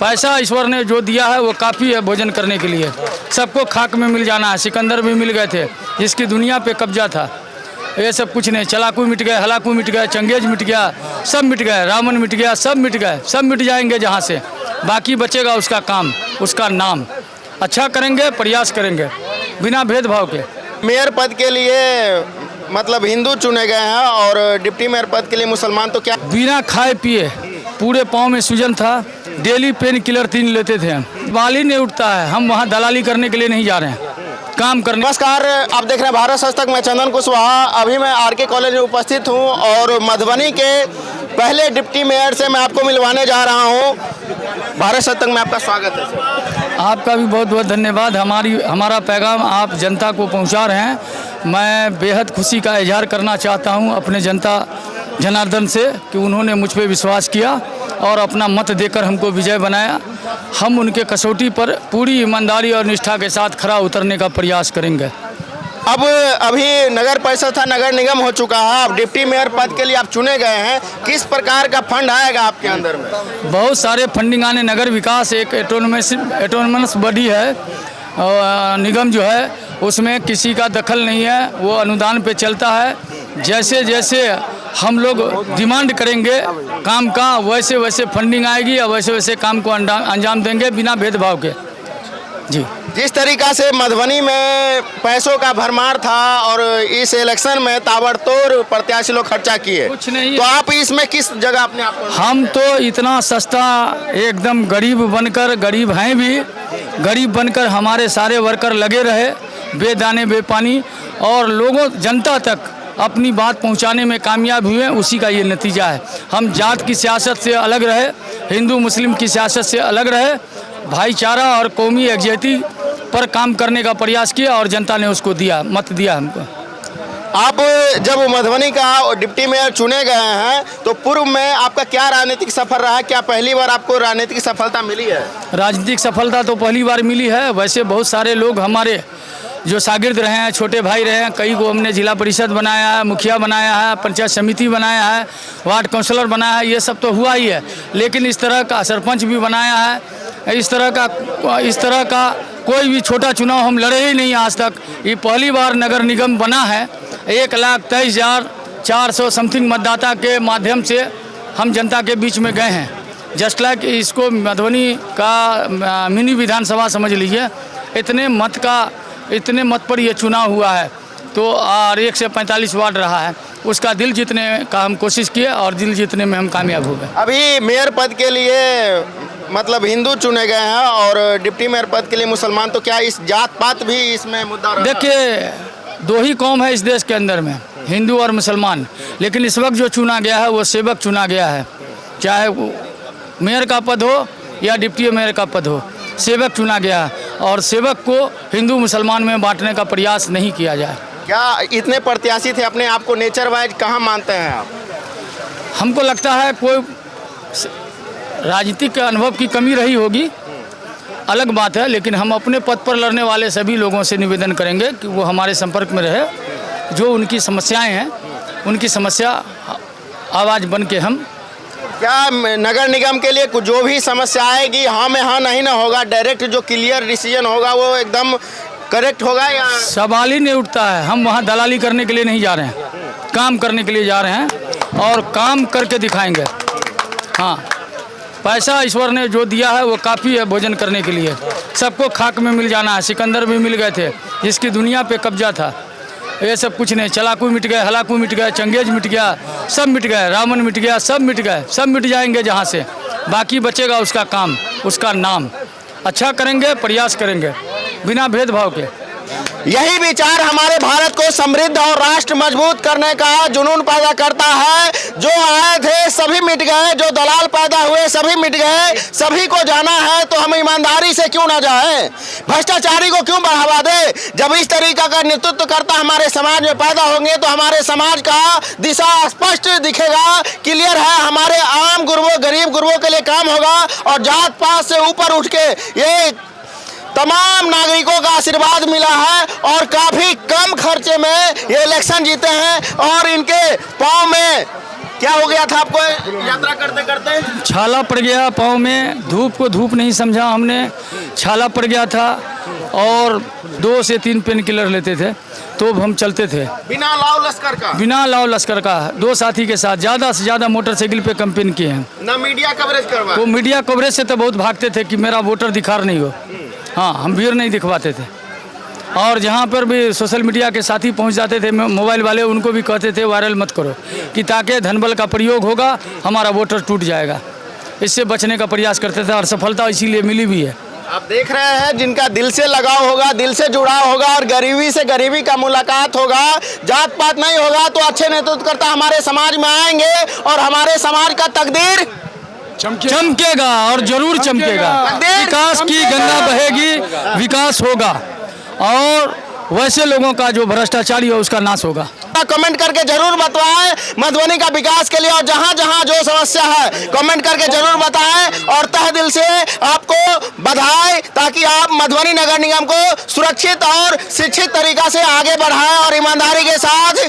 पैसा ईश्वर ने जो दिया है वो काफ़ी है भोजन करने के लिए। सबको खाक में मिल जाना है। सिकंदर भी मिल गए थे जिसकी दुनिया पे कब्जा था। ये सब कुछ नहीं। चलाकू मिट गए, हलाकू मिट गए, चंगेज मिट गया, सब मिट गए, रावण मिट गया, सब मिट गए, सब मिट जाएंगे जहाँ से। बाकी बचेगा उसका काम, उसका नाम। अच्छा करेंगे, प्रयास करेंगे बिना भेदभाव के। मेयर पद के लिए मतलब हिंदू चुने गए हैं और डिप्टी मेयर पद के लिए मुसलमान, तो क्या बिना खाए पिए पूरे पाँव में सूजन था। डेली पेन किलर 3 लेते थे। बाल ही नहीं उठता है। हम वहाँ दलाली करने के लिए नहीं जा रहे हैं, काम करने। नमस्कार, आप देख रहे हैं भारत सच। मैं चंदन कुशवाहा। अभी मैं आरके कॉलेज में उपस्थित हूँ और मधुबनी के पहले डिप्टी मेयर से मैं आपको मिलवाने जा रहा हूँ। भारत सच में आपका स्वागत है सर। आपका भी बहुत बहुत धन्यवाद। हमारा पैगाम आप जनता को पहुंचा रहे हैं। मैं बेहद खुशी का इजहार करना चाहता हूं अपने जनता जनार्दन से कि उन्होंने मुझ पर विश्वास किया और अपना मत देकर हमको विजय बनाया। हम उनके कसौटी पर पूरी ईमानदारी और निष्ठा के साथ खरा उतरने का प्रयास करेंगे। अब अभी नगर परिषद था, नगर निगम हो चुका है, अब डिप्टी मेयर पद के लिए आप चुने गए हैं। किस प्रकार का फंड आएगा आपके अंदर में? बहुत सारे फंडिंग आने। नगर विकास एक एटोनमस बॉडी है और निगम जो है उसमें किसी का दखल नहीं है, वो अनुदान पे चलता है। जैसे जैसे हम लोग डिमांड करेंगे काम का, वैसे वैसे फंडिंग आएगी और वैसे वैसे काम को अंजाम देंगे बिना भेदभाव के। जी, जिस तरीका से मधुबनी में पैसों का भरमार था और इस इलेक्शन में ताबड़तोड़ प्रत्याशी लोग खर्चा किए, कुछ नहीं। तो आप इसमें किस जगह अपने आप को? हम तो इतना सस्ता, एकदम गरीब बनकर, गरीब हैं भी, गरीब बनकर हमारे सारे वर्कर लगे रहे बेदाने बेपानी और लोगों जनता तक अपनी बात पहुंचाने में कामयाब हुए। उसी का ये नतीजा है। हम जात की सियासत से अलग रहे, हिंदू मुस्लिम की सियासत से अलग रहे, भाईचारा और कौमी एकजुटता पर काम करने का प्रयास किया और जनता ने उसको दिया, मत दिया हमको। आप जब मधुबनी का डिप्टी मेयर चुने गए हैं तो पूर्व में आपका क्या राजनीतिक सफर रहा? क्या पहली बार आपको राजनीतिक सफलता मिली है? राजनीतिक सफलता तो पहली बार मिली है। वैसे बहुत सारे लोग हमारे जो शागिर्द रहे हैं, छोटे भाई रहे हैं, कई को हमने जिला परिषद बनाया है, मुखिया बनाया है, पंचायत समिति बनाया है, वार्ड काउंसलर बनाया है, ये सब तो हुआ ही है। लेकिन इस तरह का सरपंच भी बनाया है। इस तरह का कोई भी छोटा चुनाव हम लड़े ही नहीं आज तक। ये पहली बार नगर निगम बना है। 1,23,400 समथिंग मतदाता के माध्यम से हम जनता के बीच में गए हैं। जस्ट लाइक इसको मधुबनी का मिनी विधानसभा समझ लीजिए। इतने मत पर यह चुनाव हुआ है। तो और 1 से 45 वार्ड रहा है। उसका दिल जीतने का हम कोशिश किए और दिल जीतने में हम कामयाब हो गए। अभी मेयर पद के लिए मतलब हिंदू चुने गए हैं और डिप्टी मेयर पद के लिए मुसलमान, तो क्या इस जात पात भी इसमें मुद्दा रहा? देखिए, 2 ही कौम है इस देश के अंदर में, हिंदू और मुसलमान। लेकिन इस वक्त जो चुना गया है वो सेवक चुना गया है। चाहे वो मेयर का पद हो या डिप्टी मेयर का पद हो, सेवक चुना गया है और सेवक को हिंदू मुसलमान में बांटने का प्रयास नहीं किया जाए। क्या इतने प्रत्याशी थे, अपने आप को नेचर वाइज कहाँ मानते हैं आप? हमको लगता है कोई राजनीतिक अनुभव की कमी रही होगी, अलग बात है। लेकिन हम अपने पद पर लड़ने वाले सभी लोगों से निवेदन करेंगे कि वो हमारे संपर्क में रहे। जो उनकी समस्याएं हैं, उनकी समस्या आवाज़ बन के हम। क्या नगर निगम के लिए जो भी समस्या आएगी हाँ में हाँ नहीं ना होगा, डायरेक्ट जो क्लियर डिसीजन होगा वो एकदम करेक्ट होगा, या सवाल ही नहीं उठता है? हम वहाँ दलाली करने के लिए नहीं जा रहे हैं, काम करने के लिए जा रहे हैं और काम करके दिखाएंगे। हाँ, पैसा ईश्वर ने जो दिया है वो काफ़ी है भोजन करने के लिए। सबको खाक में मिल जाना है। सिकंदर भी मिल गए थे जिसकी दुनिया पे कब्जा था। ये सब कुछ नहीं। चलाकू मिट गए, हलाकू मिट गए, चंगेज मिट गया, सब मिट गए, रावण मिट गया, सब मिट गए, सब मिट जाएंगे जहाँ से। बाकी बचेगा उसका काम, उसका नाम। अच्छा करेंगे, प्रयास करेंगे बिना भेदभाव के। यही विचार हमारे भारत को समृद्ध और राष्ट्र मजबूत करने का जुनून पैदा करता है। जो आए थे सभी मिट गए, जो दलाल पैदा हुए सभी मिट गए। सभी को जाना है तो हम ईमानदारी से क्यों ना जाएं? भ्रष्टाचारी को क्यों बढ़ावा दे? जब इस तरीका का नेतृत्व करता हमारे समाज में पैदा होंगे तो हमारे समाज का दिशा स्पष्ट दिखेगा, क्लियर है। हमारे आम गुरुओं, गरीब गुरुओं के लिए काम होगा और जात पात से ऊपर उठ के ये तमाम नागरिकों का आशीर्वाद मिला है और काफ़ी कम खर्चे में ये इलेक्शन जीते हैं और इनके पाँव में क्या हो गया था आपको यात्रा करते करते? छाला पड़ गया पाँव में, धूप को धूप नहीं समझा हमने, छाला पड़ गया था और 2 से 3 पेन किलर लेते थे तो हम चलते थे बिना लाव लश्कर का? बिना लाव लश्कर का। 2 साथी के साथ ज़्यादा से ज़्यादा मोटरसाइकिल पे कैंपेन किए हैं। ना मीडिया कवरेज करवा? वो मीडिया कवरेज से तो बहुत भागते थे कि मेरा वोटर दिखार नहीं हो। हाँ, हम भीड़ नहीं दिखवाते थे। और जहाँ पर भी सोशल मीडिया के साथी पहुँच जाते थे मोबाइल वाले, उनको भी कहते थे वायरल मत करो, कि ताकि धनबल का प्रयोग होगा, हमारा वोटर टूट जाएगा। इससे बचने का प्रयास करते थे और सफलता इसीलिए मिली भी है। आप देख रहे हैं जिनका दिल से लगाव होगा, दिल से जुड़ाव होगा और गरीबी से गरीबी का मुलाकात होगा, जात पात नहीं होगा, तो अच्छे नेतृत्वकर्ता हमारे समाज में आएंगे और हमारे समाज का तकदीर चमकेगा और जरूर चमकेगा। विकास की गंगा बहेगी, विकास होगा और वैसे लोगों का जो भ्रष्टाचारी है उसका नाश होगा। कमेंट करके जरूर बताएं मधुबनी का विकास के लिए, और जहां जहां जो समस्या है कमेंट करके जरूर बताएं और तहे दिल से आपको बधाई, ताकि आप मधुबनी नगर निगम को सुरक्षित और शिक्षित तरीका से आगे बढ़ाएं और ईमानदारी के साथ